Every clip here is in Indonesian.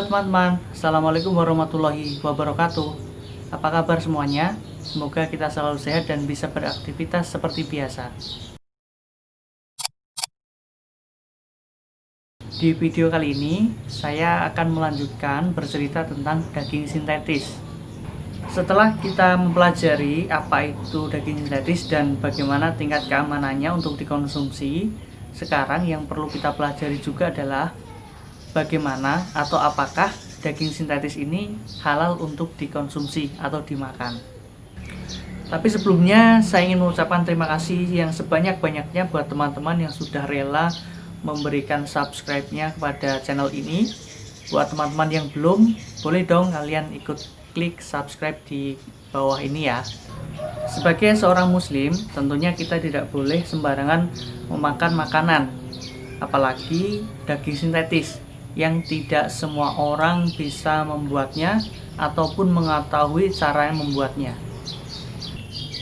Halo teman-teman, Assalamualaikum warahmatullahi wabarakatuh. Apa kabar semuanya? Semoga kita selalu sehat dan bisa beraktivitas seperti biasa. Di video kali ini, saya akan melanjutkan bercerita tentang daging sintetis. Setelah kita mempelajari apa itu daging sintetis dan bagaimana tingkat keamanannya untuk dikonsumsi, sekarang yang perlu kita pelajari juga adalah bagaimana atau apakah daging sintetis ini halal untuk dikonsumsi atau dimakan. Tapi sebelumnya saya ingin mengucapkan terima kasih yang sebanyak-banyaknya buat teman-teman yang sudah rela memberikan subscribe-nya kepada channel ini. Buat teman-teman yang belum, boleh dong kalian ikut klik subscribe di bawah ini ya. Sebagai seorang muslim, tentunya kita tidak boleh sembarangan memakan makanan, apalagi daging sintetis yang tidak semua orang bisa membuatnya ataupun mengetahui cara membuatnya.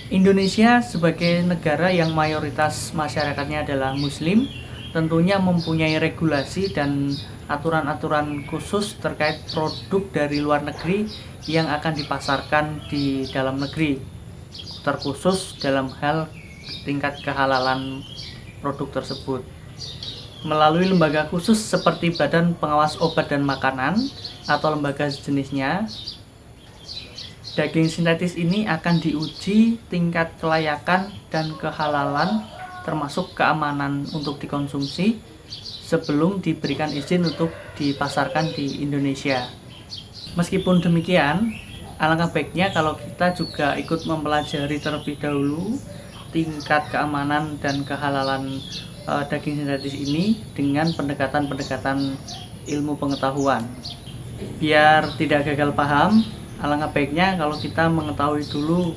Indonesia sebagai negara yang mayoritas masyarakatnya adalah muslim, tentunya mempunyai regulasi dan aturan-aturan khusus terkait produk dari luar negeri yang akan dipasarkan di dalam negeri, terkhusus dalam hal tingkat kehalalan produk tersebut. Melalui lembaga khusus seperti Badan Pengawas Obat dan Makanan atau lembaga sejenisnya, daging sintetis ini akan diuji tingkat kelayakan dan kehalalan termasuk keamanan untuk dikonsumsi sebelum diberikan izin untuk dipasarkan di Indonesia. Meskipun demikian, alangkah baiknya kalau kita juga ikut mempelajari terlebih dahulu tingkat keamanan dan kehalalan daging sintetis ini dengan pendekatan-pendekatan ilmu pengetahuan. Biar tidak gagal paham, alangkah baiknya kalau kita mengetahui dulu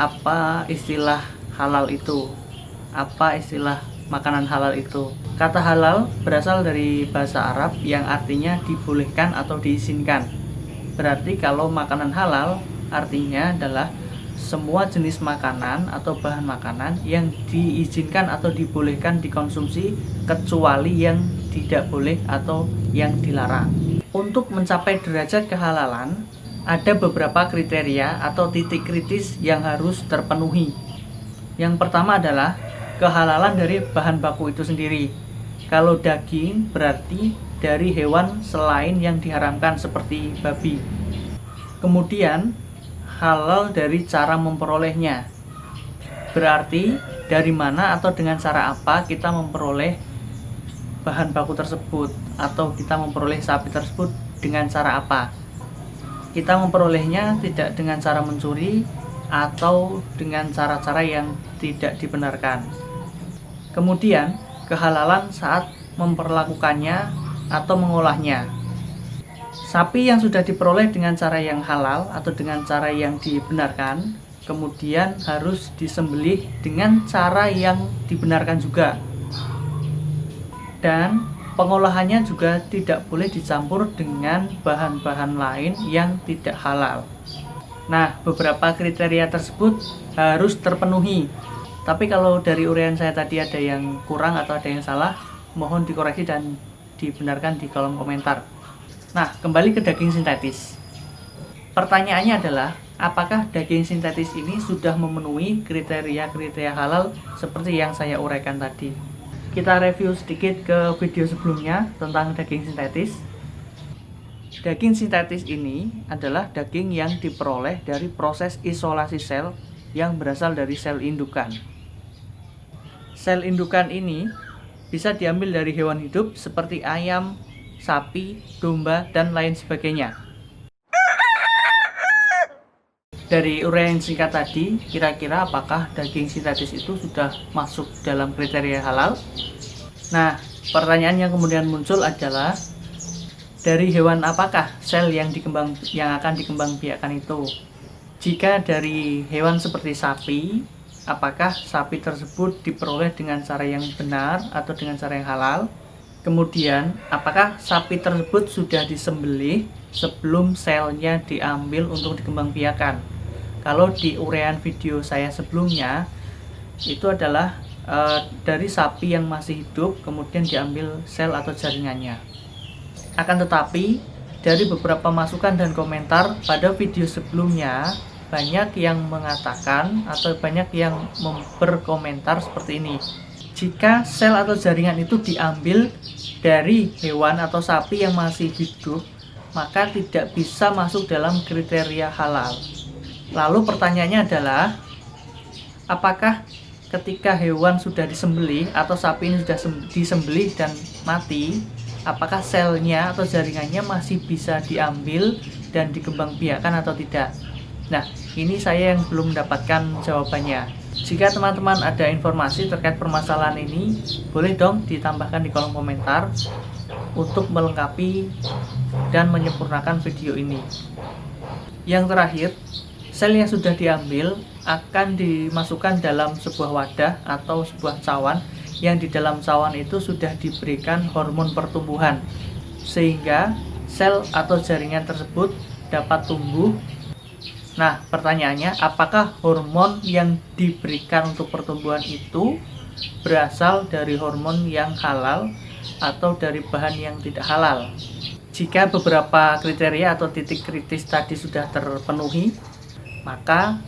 apa istilah halal itu, apa istilah makanan halal itu. Kata halal berasal dari bahasa Arab yang artinya dibolehkan atau diizinkan. Berarti kalau makanan halal artinya adalah semua jenis makanan atau bahan makanan yang diizinkan atau dibolehkan dikonsumsi kecuali yang tidak boleh atau yang dilarang. Untuk mencapai derajat kehalalan, ada beberapa kriteria atau titik kritis yang harus terpenuhi. Yang pertama adalah kehalalan dari bahan baku itu sendiri. Kalau daging berarti dari hewan selain yang diharamkan seperti babi. Kemudian halal dari cara memperolehnya, berarti dari mana atau dengan cara apa kita memperoleh bahan baku tersebut, atau kita memperoleh sapi tersebut dengan cara apa. Kita memperolehnya tidak dengan cara mencuri atau dengan cara-cara yang tidak dibenarkan. Kemudian kehalalan saat memperlakukannya atau mengolahnya. Sapi yang sudah diperoleh dengan cara yang halal atau dengan cara yang dibenarkan, kemudian harus disembelih dengan cara yang dibenarkan juga. Dan pengolahannya juga tidak boleh dicampur dengan bahan-bahan lain yang tidak halal. Nah, beberapa kriteria tersebut harus terpenuhi. Tapi kalau dari uraian saya tadi ada yang kurang atau ada yang salah, mohon dikoreksi dan dibenarkan di kolom komentar. Nah, kembali ke daging sintetis. Pertanyaannya adalah, apakah daging sintetis ini sudah memenuhi kriteria-kriteria halal seperti yang saya uraikan tadi? Kita review sedikit ke video sebelumnya tentang daging sintetis. Daging sintetis ini adalah daging yang diperoleh dari proses isolasi sel yang berasal dari sel indukan. Sel indukan ini bisa diambil dari hewan hidup seperti ayam, sapi, domba, dan lain sebagainya. Dari uraian singkat tadi, kira-kira apakah daging sintetis itu sudah masuk dalam kriteria halal? Nah, pertanyaan yang kemudian muncul adalah, dari hewan apakah sel yang akan dikembangbiakkan itu? Jika dari hewan seperti sapi, apakah sapi tersebut diperoleh dengan cara yang benar atau dengan cara yang halal? Kemudian, apakah sapi tersebut sudah disembelih sebelum selnya diambil untuk dikembangbiakan? Kalau di uraian video saya sebelumnya, itu adalah dari sapi yang masih hidup, kemudian diambil sel atau jaringannya. Akan tetapi, dari beberapa masukan dan komentar pada video sebelumnya, banyak yang mengatakan atau banyak yang berkomentar seperti ini. Jika sel atau jaringan itu diambil dari hewan atau sapi yang masih hidup, maka tidak bisa masuk dalam kriteria halal. Lalu pertanyaannya adalah, apakah ketika hewan sudah disembelih atau sapi ini sudah disembelih dan mati, apakah selnya atau jaringannya masih bisa diambil dan dikembangbiakan atau tidak? Nah, ini saya yang belum mendapatkan jawabannya. Jika teman-teman ada informasi terkait permasalahan ini, boleh dong ditambahkan di kolom komentar untuk melengkapi dan menyempurnakan video ini. Yang terakhir, sel yang sudah diambil akan dimasukkan dalam sebuah wadah atau sebuah cawan, yang di dalam cawan itu sudah diberikan hormon pertumbuhan sehingga sel atau jaringan tersebut dapat tumbuh. Nah, pertanyaannya, apakah hormon yang diberikan untuk pertumbuhan itu berasal dari hormon yang halal atau dari bahan yang tidak halal? Jika beberapa kriteria atau titik kritis tadi sudah terpenuhi, maka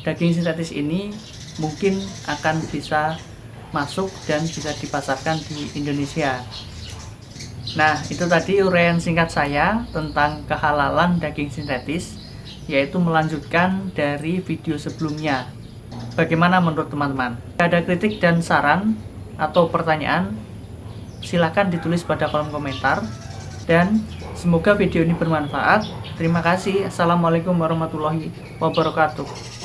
daging sintetis ini mungkin akan bisa masuk dan bisa dipasarkan di Indonesia. Nah, itu tadi uraian singkat saya tentang kehalalan daging sintetis, yaitu melanjutkan dari video sebelumnya. Bagaimana menurut teman-teman? Jika ada kritik dan saran atau pertanyaan, silahkan ditulis pada kolom komentar. Dan semoga video ini bermanfaat. Terima kasih. Assalamualaikum warahmatullahi wabarakatuh.